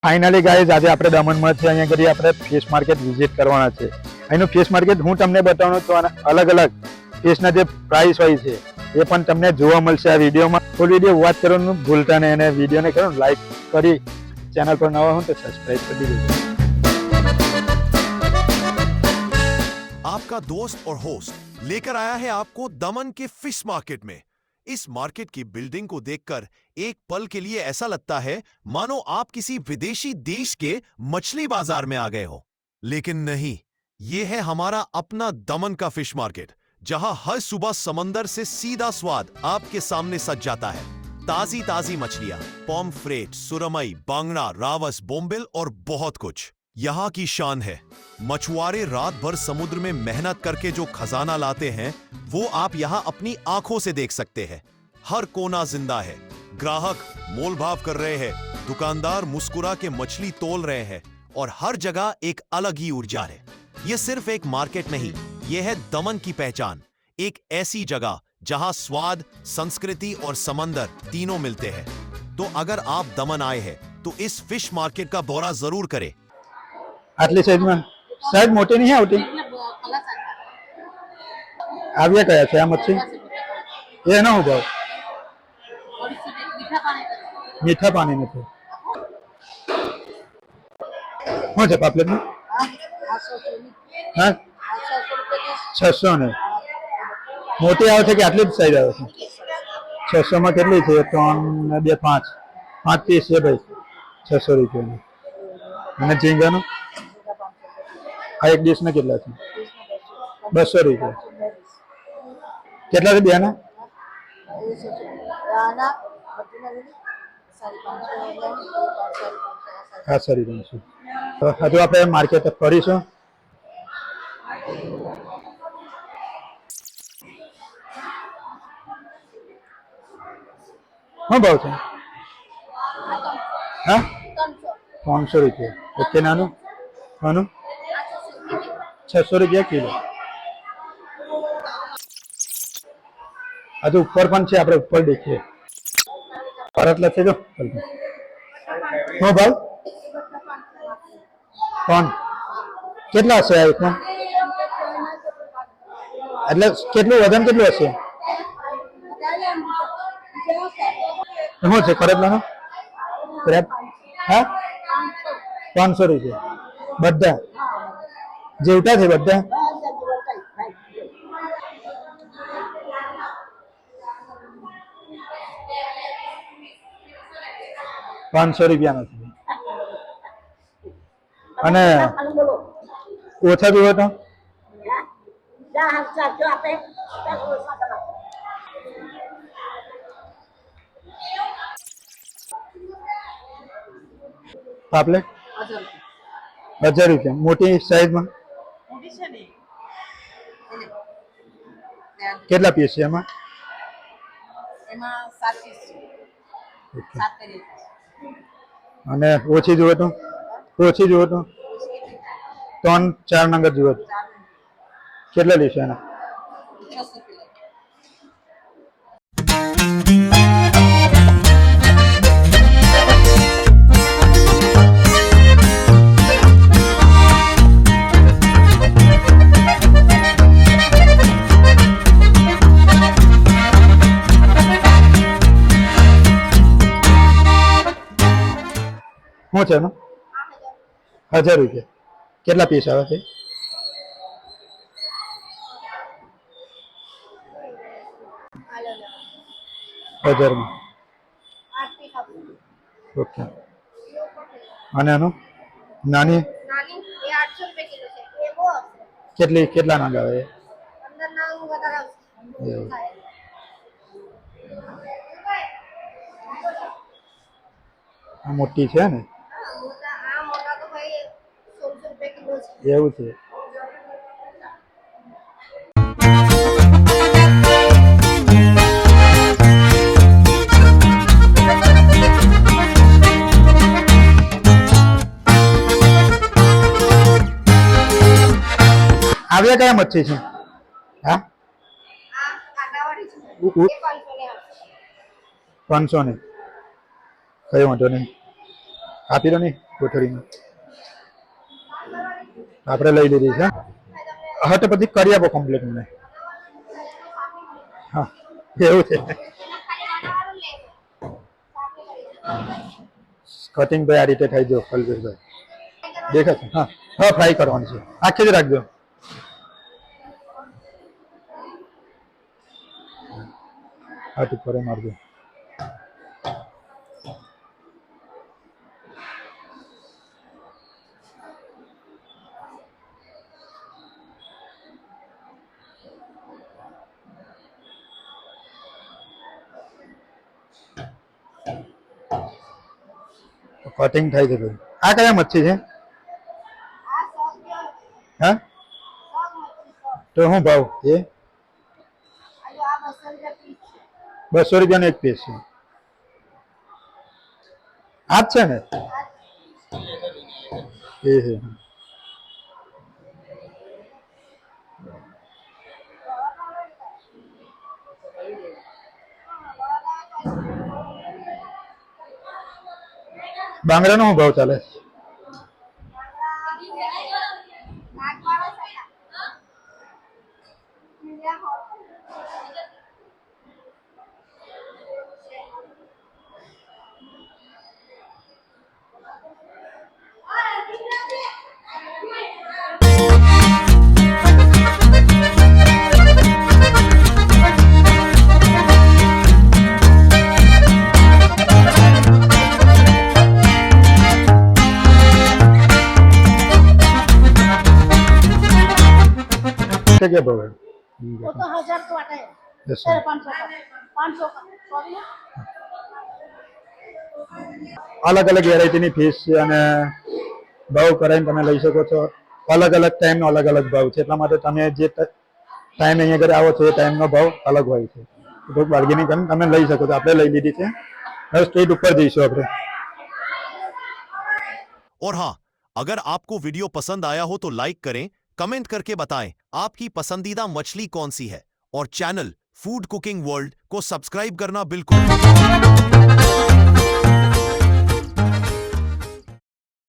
Finally guys આજે આપણે દમણમાં છે, અહીંયા કરી આપણે ફિશ માર્કેટ વિઝિટ કરવાના છે. અહીંનું ફિશ માર્કેટ હું તમને બતાવવાનું છું. અલગ અલગ ફિશના જે પ્રાઇસ હોય છે એ પણ તમને જોવા મળશે આ વિડીયોમાં. ફૂલ વિડીયો વોચ કરવાનું ભૂલતા નહીં અને વિડીયોને કરો લાઈક કરી ચેનલ પર નવા हो तो सब्सक्राइब कर दीजिए. आपका दोस्त और होस्ट लेकर आया है आपको दमन के फिश मार्केट में. इस मार्केट की बिल्डिंग को देखकर एक पल के लिए ऐसा लगता है मानो आप किसी विदेशी देश के मछली बाजार में आ गए हो. लेकिन नहीं, ये है हमारा अपना दमन का फिश मार्केट, जहां हर सुबह समंदर से सीधा स्वाद आपके सामने सज जाता है. ताजी ताजी मछलियां, पॉम्फ्रेट, सुरमई, बांगड़ा, रावस, बोम्बिल और बहुत कुछ. यहाँ की शान है, मछुआरे रात भर समुद्र में मेहनत करके जो खजाना लाते हैं वो आप यहाँ अपनी आंखों से देख सकते हैं. हर कोना जिंदा है, ग्राहक मोल भाव कर रहे हैं, दुकानदार मुस्कुरा के मछली तोल रहे हैं और हर जगह एक अलग ही ऊर्जा है. ये सिर्फ एक मार्केट नहीं, ये है दमन की पहचान. एक ऐसी जगह जहां स्वाद, संस्कृति और समंदर तीनों मिलते हैं. तो अगर आप दमन आए हैं तो इस फिश मार्केट का दौरा जरूर करें. આટલી સાઈઝમાં સાઈઝ મોટી નહીં આવતી. આવ્યા કયા છે આ મચ્છી? એનો શું ભાવ? મીઠા પાણી નથી. શું છે પાપલેટનું? હા 600 ને મોટી આવે છે કે આટલી જ સાઈઝ આવે છે? 600 માં કેટલી છે? 3 ને 2 5 પીસ છે ભાઈ, 600 રૂપિયાની. અને ઝીંગાનું આ એક ડીશ ને કેટલા છે? 200 રૂપિયા. કેટલા છે બેના? હા 550. હજુ આપણે માર્કેટ ફરીશું. શું ભાવ છે? હા 300 રૂપિયા. ઓકે. નાનું નાનું 600 રૂપિયા કિલો. હજુ ઉપર પણ છે, આપણે ઉપર દેખીએ. આટલા છે જો. શું ભાવ? કોણ કેટલા હશે આ એકમાં? એટલે કેટલું વજન કેટલું હશે? શું છે કરબલાનો? ક્રેબ હા 500 રૂપિયા બધા. જેવટા છે બધા? ₹500 નથી. અને ઓછા જોવો તો પાપલેટ 1000 રૂપિયા. મોટી સાઈઝમાં કેટલા પીસ છે એમાં? અને ઓછી જુઓ તો? ઓછી જુઓ તો 3-4 નંબર જુઓ તો કેટલા લેશે એના? શું છે એમાં? 1000 રૂપિયા. કેટલા પીસ આવે છે? હજારમાં. ઓકે. અને આનું નાની કેટલી કેટલા નાગ આવે? આ મોટી છે ને? એવું છે. આવ્યા કયા મચ્છી છે? હા 500 ને કયો વાંધો નહીં, આપી દો નહીં. કોથળીમાં આપણે લઈ લીધી છે. હા તો પછી કરી આપો કમ્પ્લીટ મને. હા એવું છે. કટિંગ ભાઈ આ રીતે થઈ ગયો કલ્પેશભાઈ દેખાશે. હા હા ફ્રાય કરવાનું છે. આખી જ રાખજો. હા ટીપરે મારજો. કટિંગ થાય છે ભાઈ. આ કયા મચ્છી છે? હા તો શું ભાવ એ? 200 રૂપિયાનો એક પીસ છે. આ જ છે ને એ છે. બાંગડાનો શું ભાવ ચાલે? क्या भाव है? वो तो 1000 तो आता है, 500 का 500 का सॉरी ना। અલગ અલગ વેરાયટીની ફિશ છે અને ભાવ કરાવીને તમે લઈ શકો છો. અલગ અલગ ટાઈમનો અલગ અલગ ભાવ છે, એટલા માટે તમે જે ટાઈમ અહીંયા ઘરે આવો છો એ ટાઈમનો ભાવ અલગ હોય છે. થોડુંક બાર્ગેનિંગ કરીને તમે લઈ શકો છો. આપણે લઈ લીધી છે. હવે સ્ટ્રીટ ઉપર જઈશું આપણે. और हाँ, अगर आपको वीडियो पसंद आया हो तो लाइक करें, कमेंट करके बताएं आपकी पसंदीदा मछली कौन सी है और चैनल फूड कुकिंग वर्ल्ड को सब्सक्राइब करना बिल्कुल